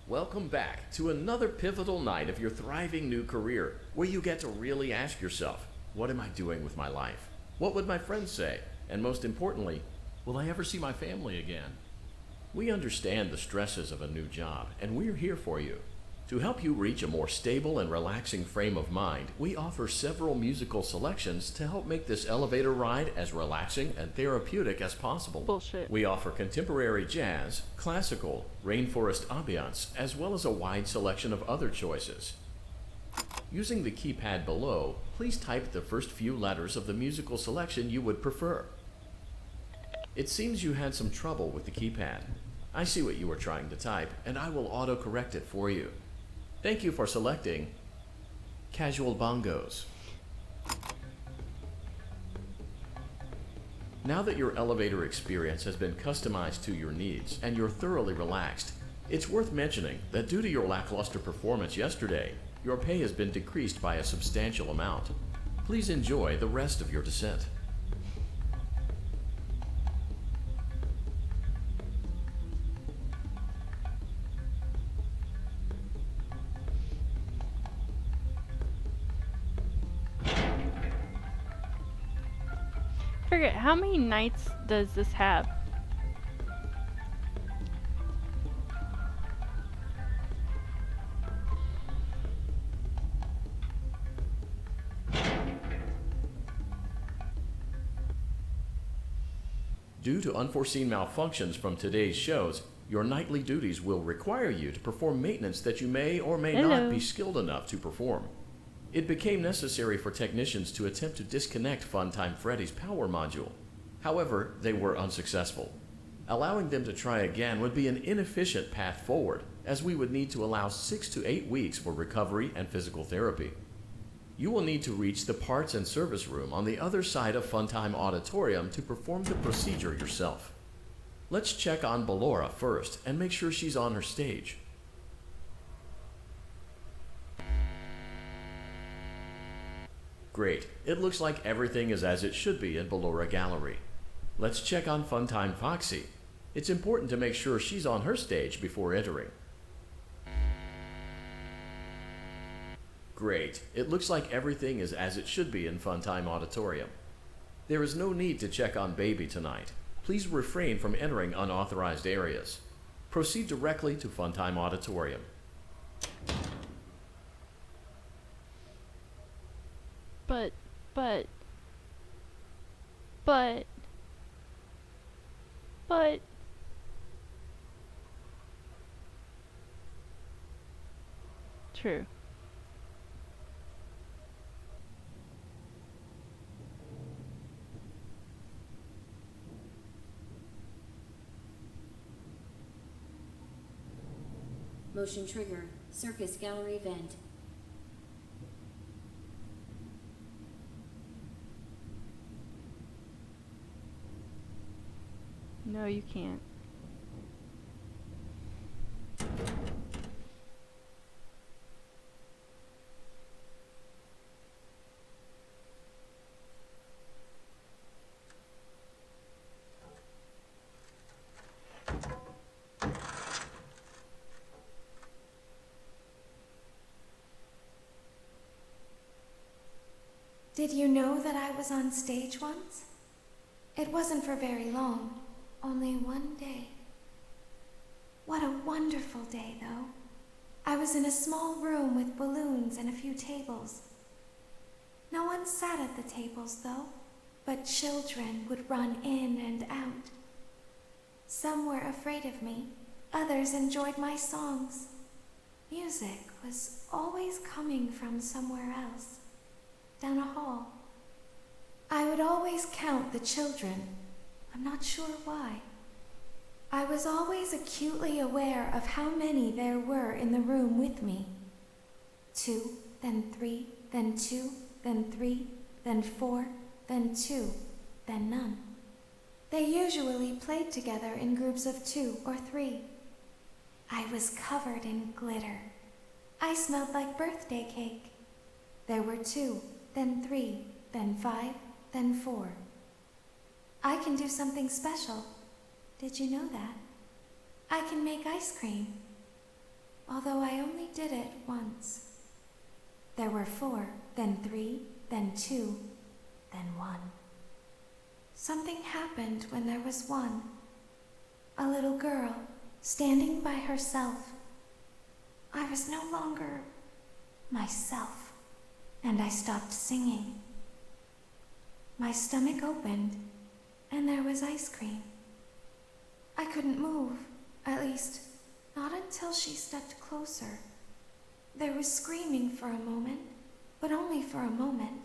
Welcome back to another pivotal night of your thriving new career, where you get to really ask yourself, what am I doing with my life? What would my friends say? And most importantly, will I ever see my family again? We understand the stresses of a new job, and we're here for you. To help you reach a more stable and relaxing frame of mind, we offer several musical selections to help make this elevator ride as relaxing and therapeutic as possible. Bullshit. We offer contemporary jazz, classical, rainforest ambiance, as well as a wide selection of other choices. Using the keypad below, please type the first few letters of the musical selection you would prefer. It seems you had some trouble with the keypad. I see what you were trying to type, and I will auto-correct it for you. Thank you for selecting Casual Bongos. Now that your elevator experience has been customized to your needs and you're thoroughly relaxed, it's worth mentioning that due to your lackluster performance yesterday, your pay has been decreased by a substantial amount. Please enjoy the rest of your descent. Forget, how many nights does this have? Due to unforeseen malfunctions from today's shows, your nightly duties will require you to perform maintenance that you may or may not be skilled enough to perform. It became necessary for technicians to attempt to disconnect Funtime Freddy's power module. However, they were unsuccessful. Allowing them to try again would be an inefficient path forward, as we would need to allow 6 to 8 weeks for recovery and physical therapy. You will need to reach the parts and service room on the other side of Funtime Auditorium to perform the procedure yourself. Let's check on Ballora first and make sure she's on her stage. Great, it looks like everything is as it should be in Ballora Gallery. Let's check on Funtime Foxy. It's important to make sure she's on her stage before entering. Great, it looks like everything is as it should be in Funtime Auditorium. There is no need to check on Baby tonight. Please refrain from entering unauthorized areas. Proceed directly to Funtime Auditorium. But, true. Motion trigger, Circus Gallery vent. No, you can't. Did you know that I was on stage once? It wasn't for very long, only one day. What a wonderful day, though. I was in a small room with balloons and a few tables. No one sat at the tables, though, but children would run in and out. Some were afraid of me, others enjoyed my songs. Music was always coming from somewhere else, down a hall. I would always count the children. I'm not sure why. I was always acutely aware of how many there were in the room with me. 2, then 3, then 2, then 3, then 4, then 2, then none. They usually played together in groups of 2 or 3. I was covered in glitter. I smelled like birthday cake. There were 2, then 3, then 5, then 4. I can do something special. Did you know that? I can make ice cream. although I only did it once. There were 4, then 3, then 2, then 1. Something happened when there was 1. A little girl, standing by herself. I was no longer myself, and I stopped singing. My stomach opened, and there was ice cream. I couldn't move, at least, not until she stepped closer. There was screaming for a moment, but only for a moment.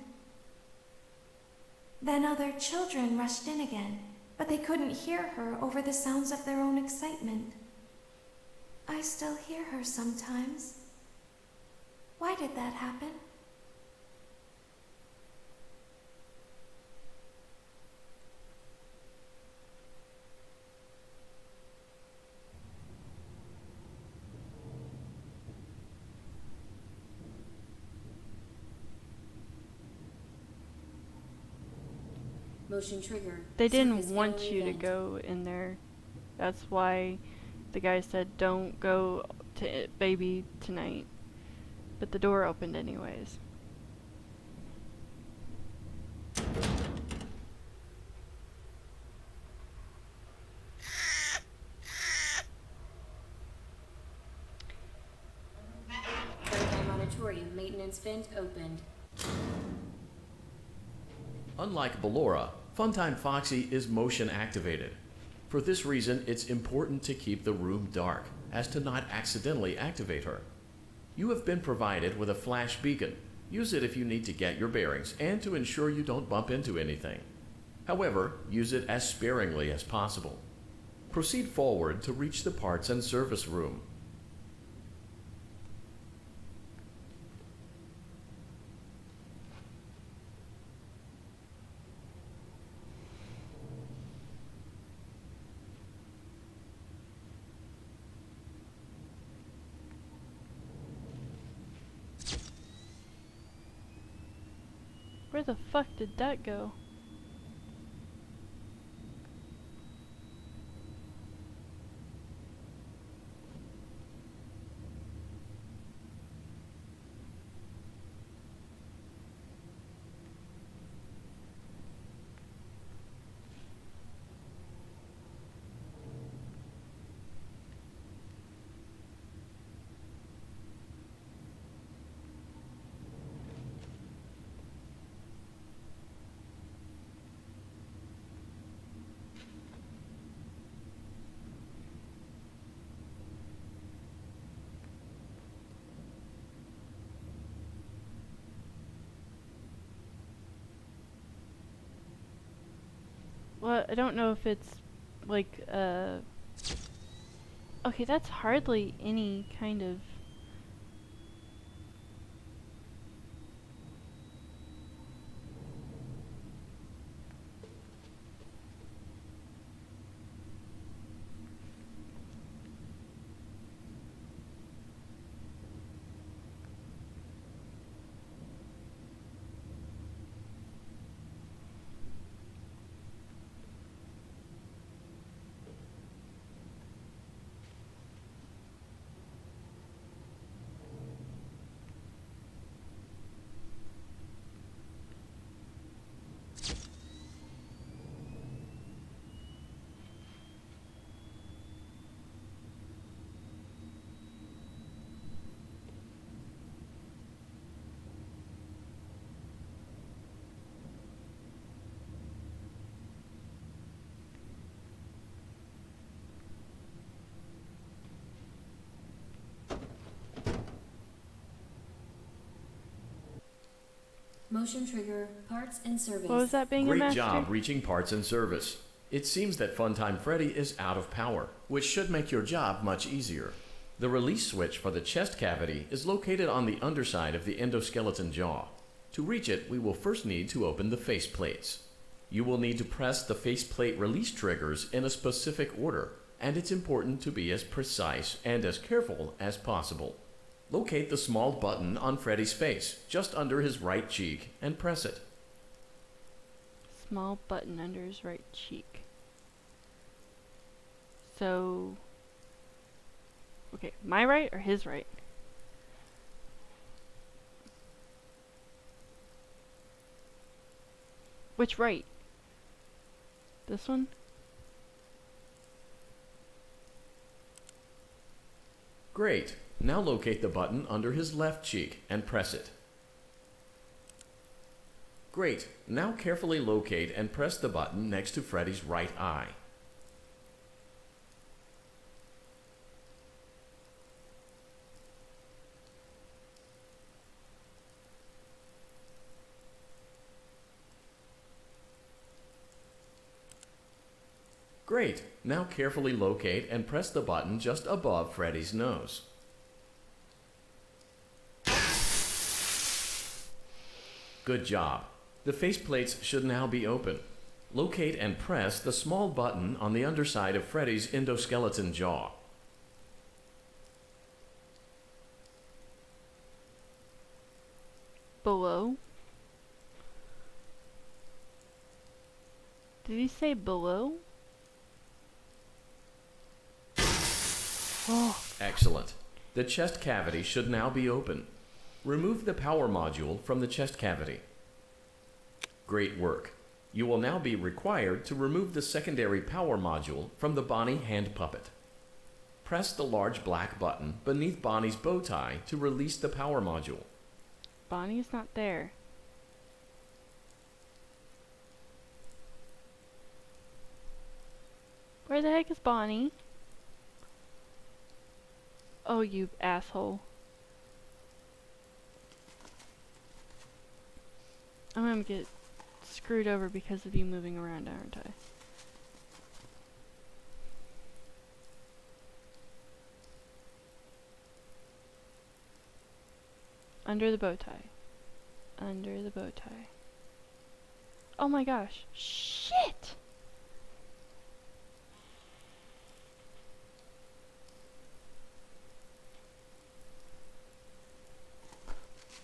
Then other children rushed in again, but they couldn't hear her over the sounds of their own excitement. I still hear her sometimes. Why did that happen? Motion trigger. They didn't Circus want gallery you to vent. go in there. That's why the guy said don't go to baby tonight. But the door opened anyways. Paradigm Auditorium maintenance vent opened. Unlike Ballora, Funtime Foxy is motion activated. For this reason, it's important to keep the room dark, as to not accidentally activate her. You have been provided with a flash beacon. Use it if you need to get your bearings and to ensure you don't bump into anything. However, use it as sparingly as possible. Proceed forward to reach the parts and service room. Where the fuck did that go? Well, I don't know if it's like okay, that's hardly any kind of Motion trigger. Parts and service. what was that being a Great master? job reaching parts and service. It seems that Funtime Freddy is out of power, which should make your job much easier. The release switch for the chest cavity is located on the underside of the endoskeleton jaw. To reach it, we will first need to open the face plates. You will need to press the faceplate release triggers in a specific order, and it's important to be as precise and as careful as possible. Locate the small button on Freddy's face, just under his right cheek, and press it. Small button under his right cheek. So Okay, my right or his right? Which right? This one? Great. Now locate the button under his left cheek and press it. Great. Now carefully locate and press the button next to Freddy's right eye. Great. Now carefully locate and press the button just above Freddy's nose. Good job. The faceplates should now be open. Locate and press the small button on the underside of Freddy's endoskeleton jaw. Below? Did he say below? Oh. Excellent. The chest cavity should now be open. Remove the power module from the chest cavity. Great work. You will now be required to remove the secondary power module from the Bonnie hand puppet. Press the large black button beneath Bonnie's bow tie to release the power module. Bonnie's not there. Where the heck is Bonnie? Oh, you asshole. I'm gonna get screwed over because of you moving around, aren't I? Under the bow tie. Under the bow tie. Oh my gosh. Shit!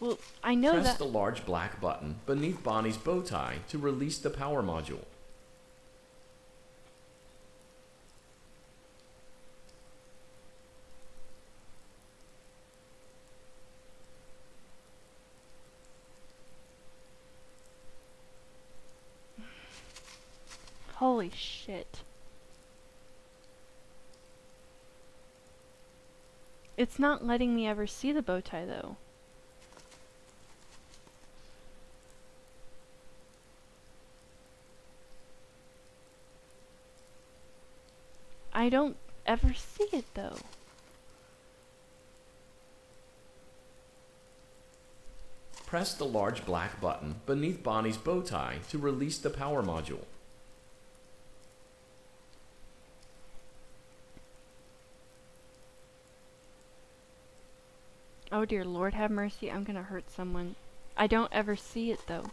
Well, I know Press that. the large black button beneath Bonnie's bow tie to release the power module. Holy shit. It's not letting me ever see the bow tie though. I don't ever see it though. Press the large black button beneath Bonnie's bow tie to release the power module. Oh dear Lord have mercy, I'm gonna hurt someone. I don't ever see it though.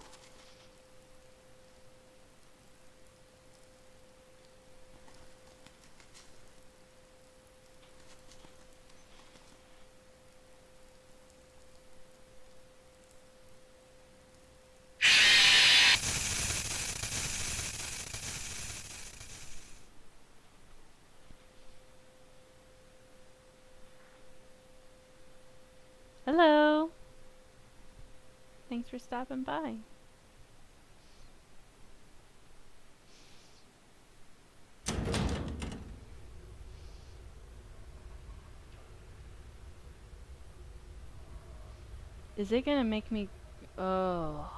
Hello. Thanks for stopping by. Is it gonna make me... Oh.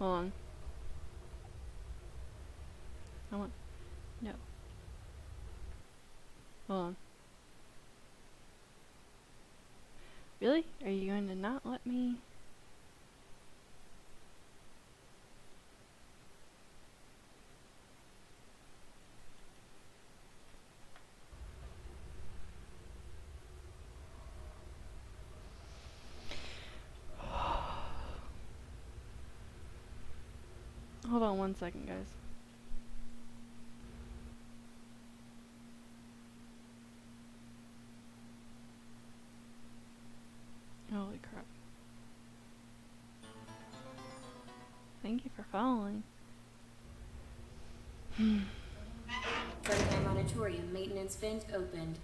Hold on. I want... No. Hold on. Really? Are you going to not let me? Hold on 1 second, guys. Holy crap. Thank you for following. Freddy Auditorium maintenance Maintenance vent opened.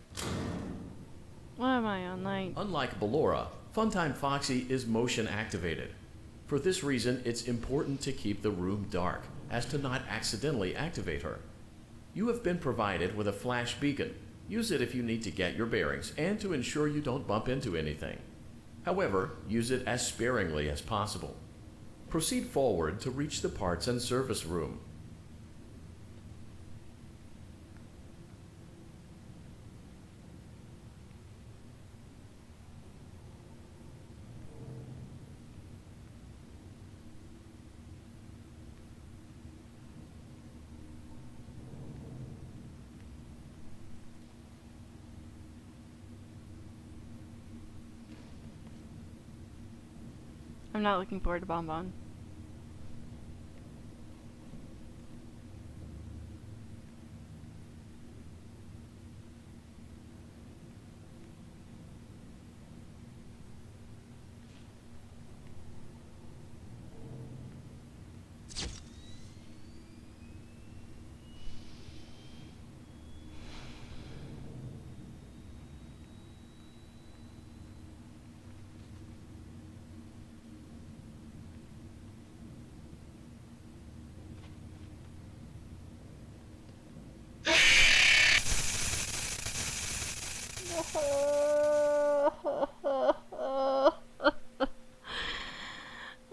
Why am I on night? Unlike Ballora, Funtime Foxy is motion activated. For this reason, it's important to keep the room dark, as to not accidentally activate her. You have been provided with a flash beacon. Use it if you need to get your bearings and to ensure you don't bump into anything. However, use it as sparingly as possible. Proceed forward to reach the parts and service room. I'm not looking forward to Bonbon.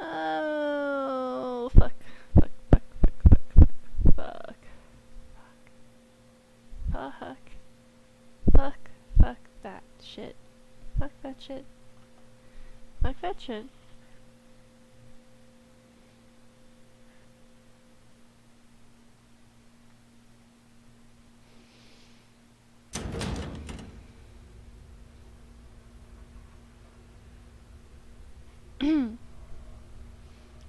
Oh, fuck. Fuck, fuck, fuck, fuck, fuck, fuck. Fuck. Fuck. Fuck that shit. Fuck that shit. Fuck that shit.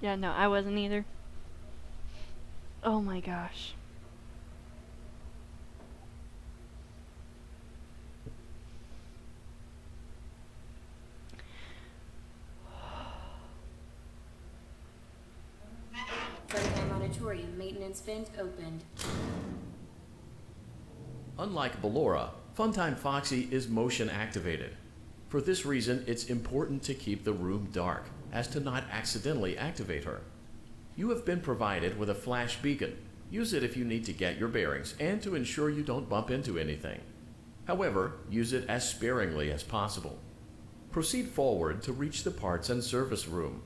Yeah, no, I wasn't either. Oh my gosh. Funtime Auditorium maintenance vent opened. Unlike Ballora, Funtime Foxy is motion activated. For this reason, it's important to keep the room dark, as to not accidentally activate her. You have been provided with a flash beacon. Use it if you need to get your bearings and to ensure you don't bump into anything. However, use it as sparingly as possible. Proceed forward to reach the parts and service room.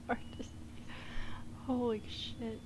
Artist. Holy shit.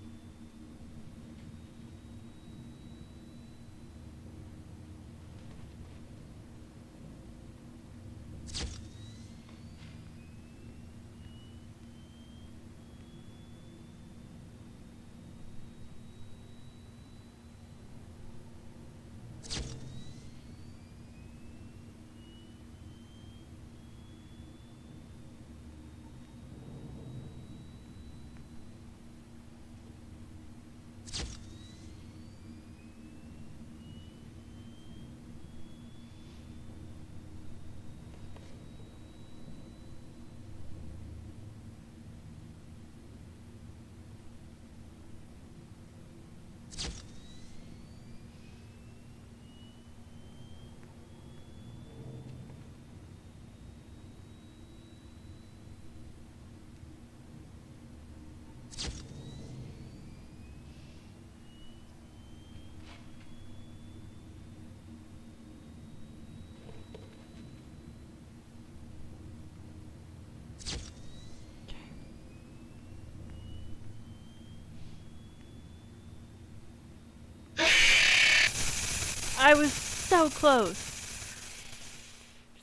I was so close.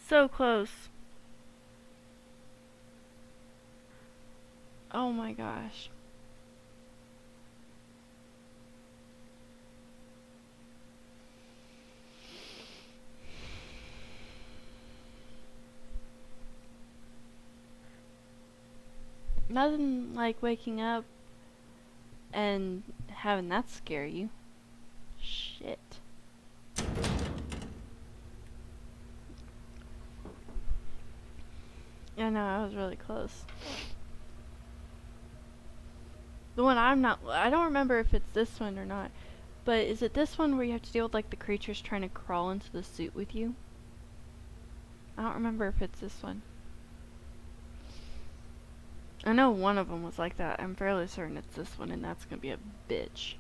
So close. Oh my gosh. Nothing like waking up and having that scare you. Shit. Yeah, no, I was really close. The one I don't remember if it's this one or not, but is it this one where you have to deal with like the creatures trying to crawl into the suit with you? I don't remember if it's this one. I know one of them was like that. I'm fairly certain it's this one, and that's gonna be a bitch.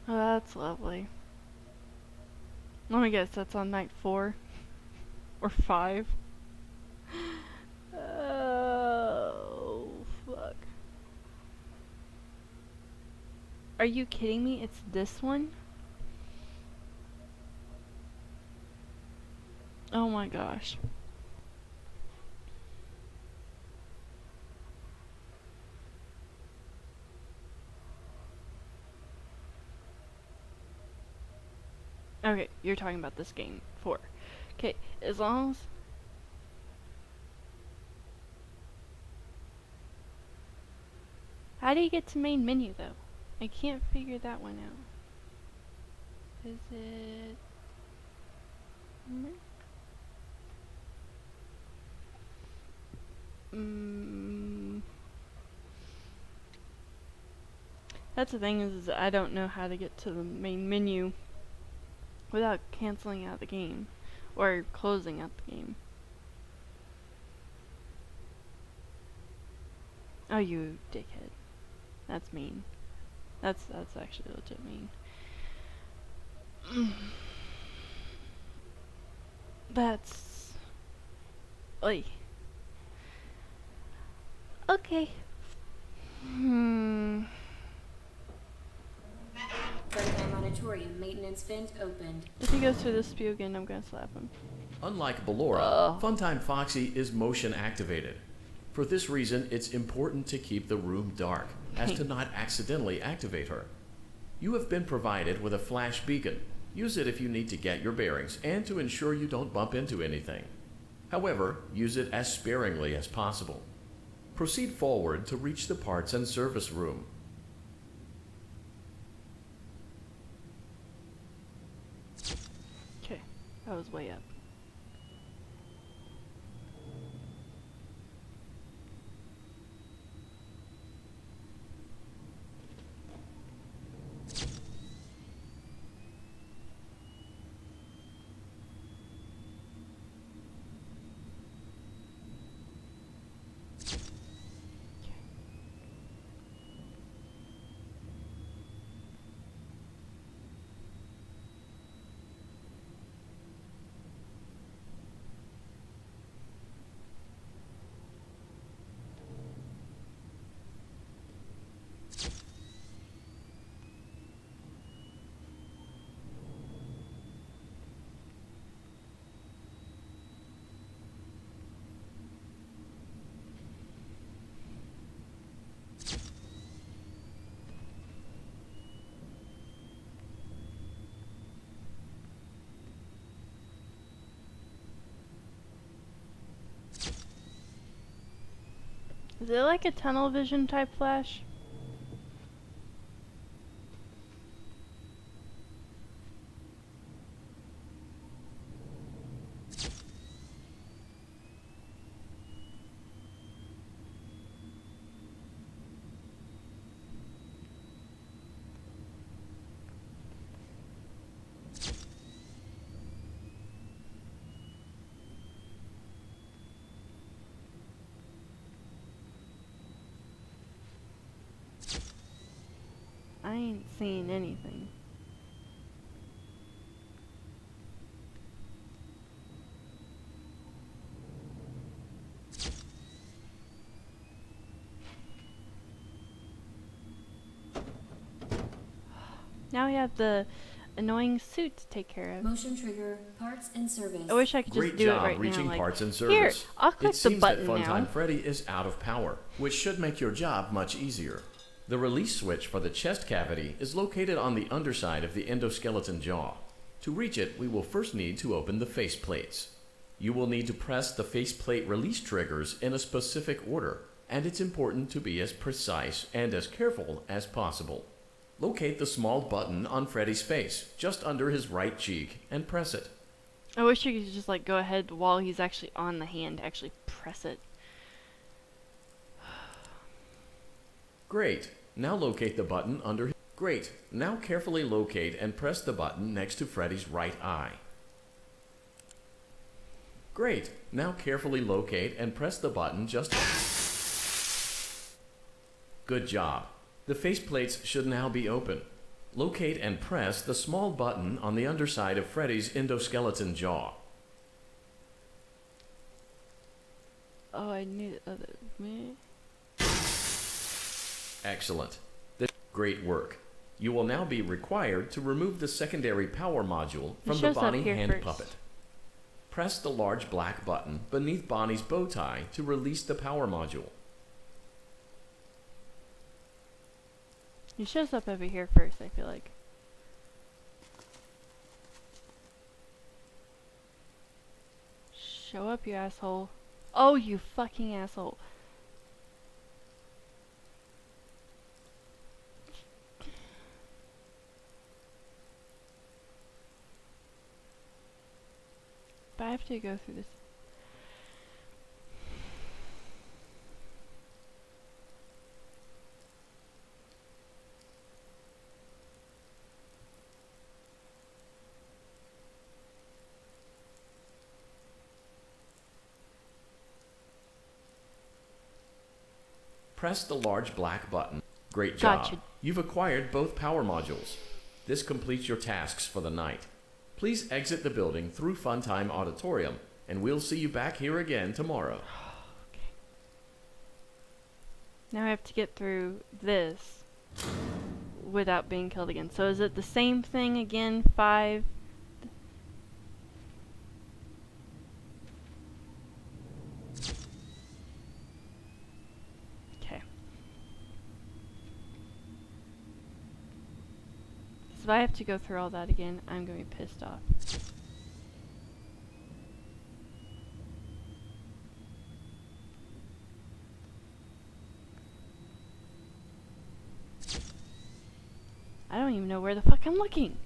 Oh, that's lovely. Let me guess, that's on night 4 or 5. Oh, fuck. Are you kidding me? It's this one? Oh my gosh. Okay, you're talking about this game. 4. Okay, as long as... How do you get to main menu, though? I can't figure that one out. Is it... That's the thing is I don't know how to get to the main menu without canceling out the game or closing out the game. Oh, you dickhead. That's mean. That's actually legit mean. That's... Oy. Okay. Prototype Auditorium maintenance vent opened. If he goes through this spew again, I'm gonna slap him. Unlike Ballora, Funtime Foxy is motion activated. For this reason, it's important to keep the room dark, as to not accidentally activate her. You have been provided with a flash beacon. Use it if you need to get your bearings and to ensure you don't bump into anything. However, use it as sparingly as possible. Proceed forward to reach the parts and service room. Okay, that was way up. Is it like a tunnel vision type flash? I ain't seeing anything. Now we have the annoying suit to take care of. Motion trigger, parts and service. I wish I could just Great do job it right reaching now. Like, parts and here, service. I'll click It the seems button that now. Funtime Freddy is out of power, which should make your job much easier. The release switch for the chest cavity is located on the underside of the endoskeleton jaw. To reach it, we will first need to open the face plates. You will need to press the faceplate release triggers in a specific order, and it's important to be as precise and as careful as possible. Locate the small button on Freddy's face, just under his right cheek, and press it. I wish you could just like go ahead while he's actually on the hand, actually press it. Great. Now locate the button under his... Great. Now carefully locate and press the button next to Freddy's right eye. Great. Now carefully locate and press the button just... Good job. The faceplates should now be open. Locate and press the small button on the underside of Freddy's endoskeleton jaw. Oh, I knew the other me. Excellent. Great work. You will now be required to remove the secondary power module from the shows up Bonnie here hand first. puppet. Press the large black button beneath Bonnie's bow tie to release the power module. He shows up over here first, I feel like. Show up, you asshole. Oh, you fucking asshole. But I have to go through this. Press the large black button. Great job. Gotcha. You've acquired both power modules. This completes your tasks for the night. Please exit the building through Funtime Auditorium, and we'll see you back here again tomorrow. Okay. Now I have to get through this without being killed again. So is it the same thing again? 5? Okay. So if I have to go through all that again, I'm going to be pissed off. I don't even know where the fuck I'm looking.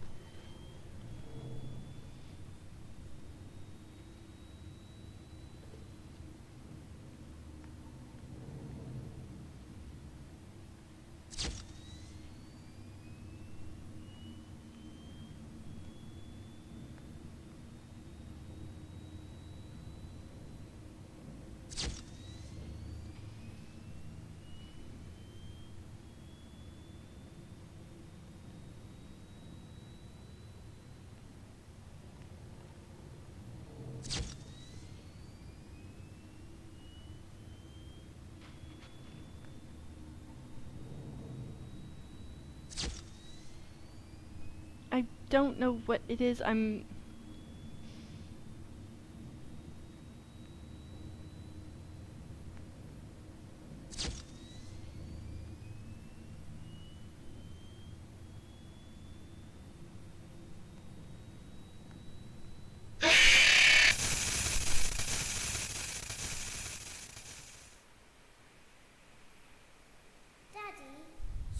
I don't know what it is. Daddy,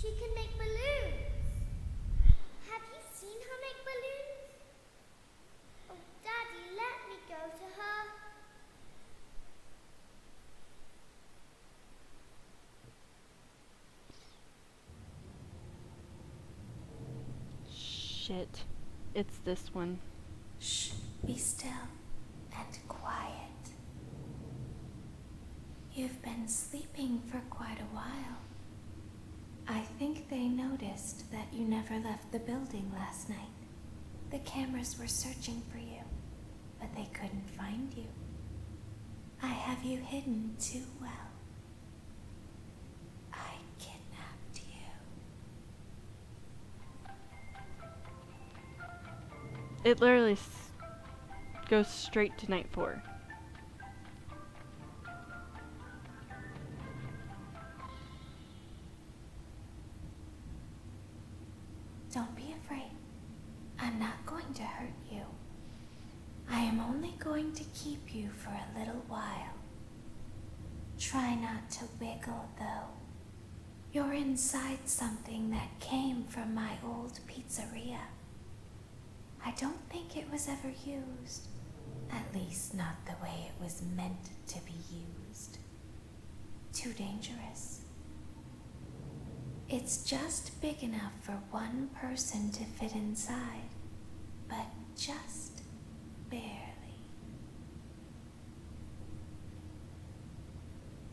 she can make balloons. Have you seen her make balloons? Oh, Daddy, let me go to her. Shit. It's this one. Shh, be still and quiet. You've been sleeping for quite a while. I think they noticed that you never left the building last night. The cameras were searching for you, but they couldn't find you. I have you hidden too well. I kidnapped you. It literally goes straight to night 4. Don't be afraid. I'm not going to hurt you. I am only going to keep you for a little while. Try not to wiggle, though. You're inside something that came from my old pizzeria. I don't think it was ever used. At least not the way it was meant to be used. Too dangerous. It's just big enough for one person to fit inside, but just barely.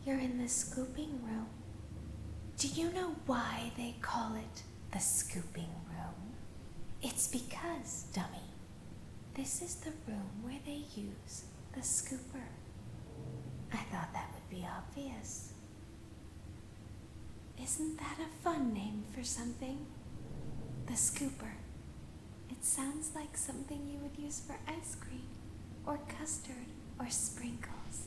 You're in the scooping room. Do you know why they call it the scooping room? It's because, dummy, this is the room where they use the scooper. I thought that would be obvious. Isn't that a fun name for something? The scooper. It sounds like something you would use for ice cream, or custard, or sprinkles.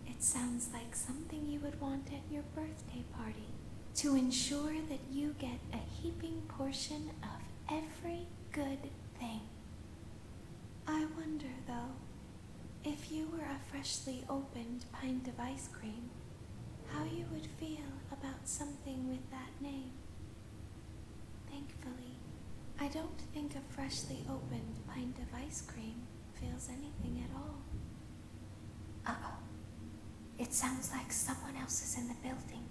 It sounds like something you would want at your birthday party, to ensure that you get a heaping portion of every good thing. I wonder, though, if you were a freshly opened pint of ice cream, how you would feel about something with that name. Thankfully, I don't think a freshly opened pint of ice cream feels anything at all. Uh-oh. It sounds like someone else is in the building.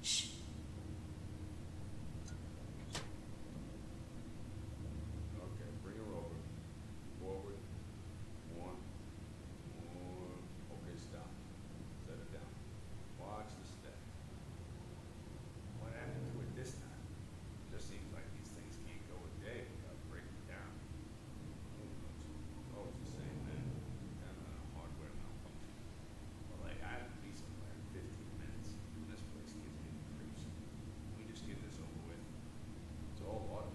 Shh. Okay, bring her over. Forward. One. Okay, stop. Set it down. Watch the step. What happened to it this time? Just seems like these things can't go a day without breaking down. Who knows? Oh, it's the same then. Kind of hardware malfunction. Well, I had to be somewhere in 15 minutes. This place gives me the creeps. We just get this over with. It's all auto.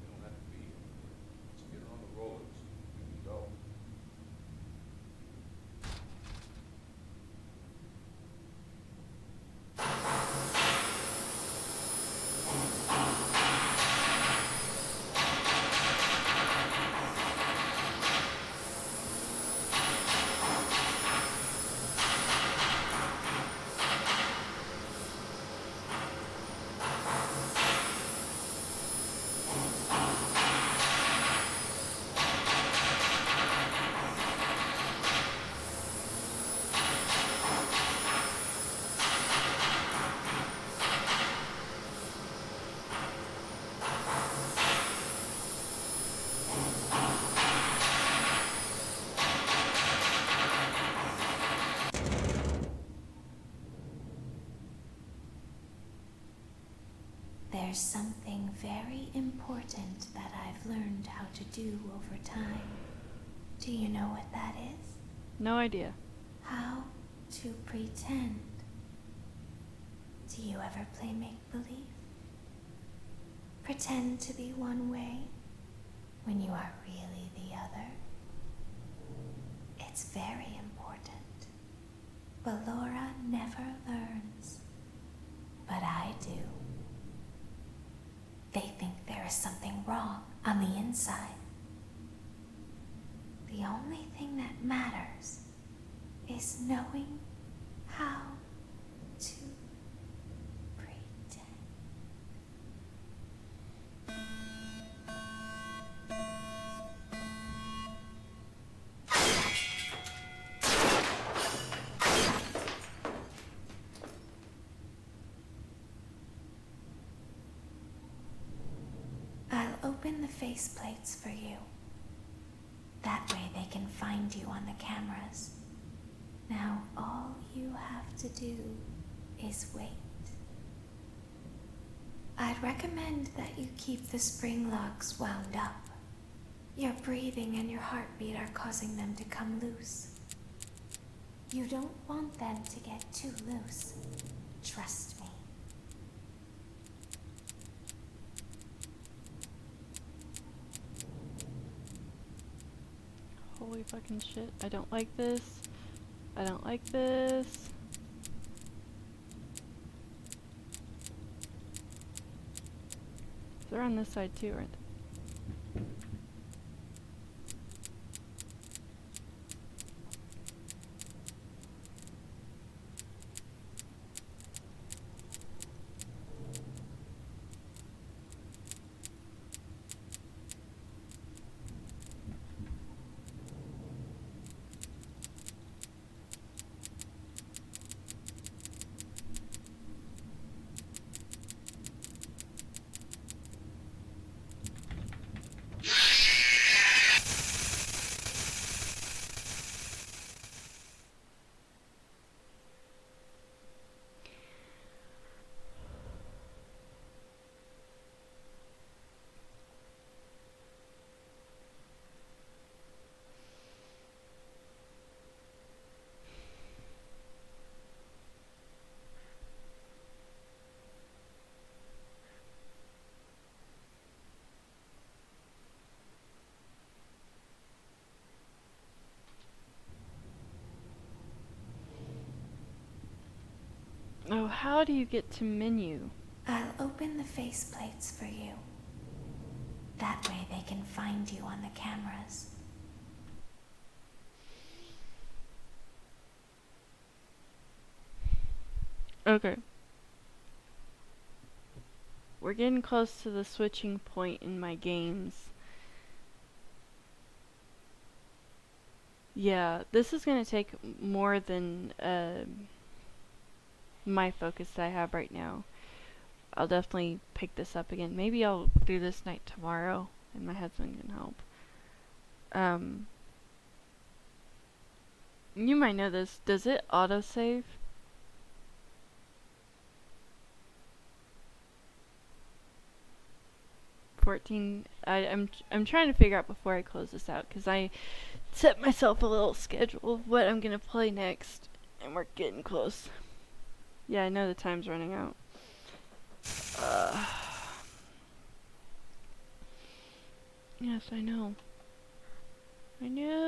We don't have to be here. Let's get on the rollers. We can go. There's something very important that I've learned how to do over time. Do you know what that is? No idea. How to pretend. Do you ever play make-believe? Pretend to be one way when you are really the other. It's very important. Ballora never learns, but I do. They think there is something wrong on the inside. The only thing that matters is knowing how to pretend. I'll open the faceplates for you. That way they can find you on the cameras. Now all you have to do is wait. I'd recommend that you keep the spring locks wound up. Your breathing and your heartbeat are causing them to come loose. You don't want them to get too loose. Trust me. Holy fucking shit. I don't like this. I don't like this. They're on this side too, aren't they? Oh, how do you get to menu? I'll open the faceplates for you. That way they can find you on the cameras. Okay. We're getting close to the switching point in my games. Yeah, this is gonna take more than my focus that I have right now. I'll definitely pick this up again. Maybe I'll do this night tomorrow and my husband can help. You might know this. Does it autosave? I'm trying to figure out before I close this out, because I set myself a little schedule of what I'm gonna play next, and we're getting close. Yeah, I know the time's running out. Yes, I know. I know.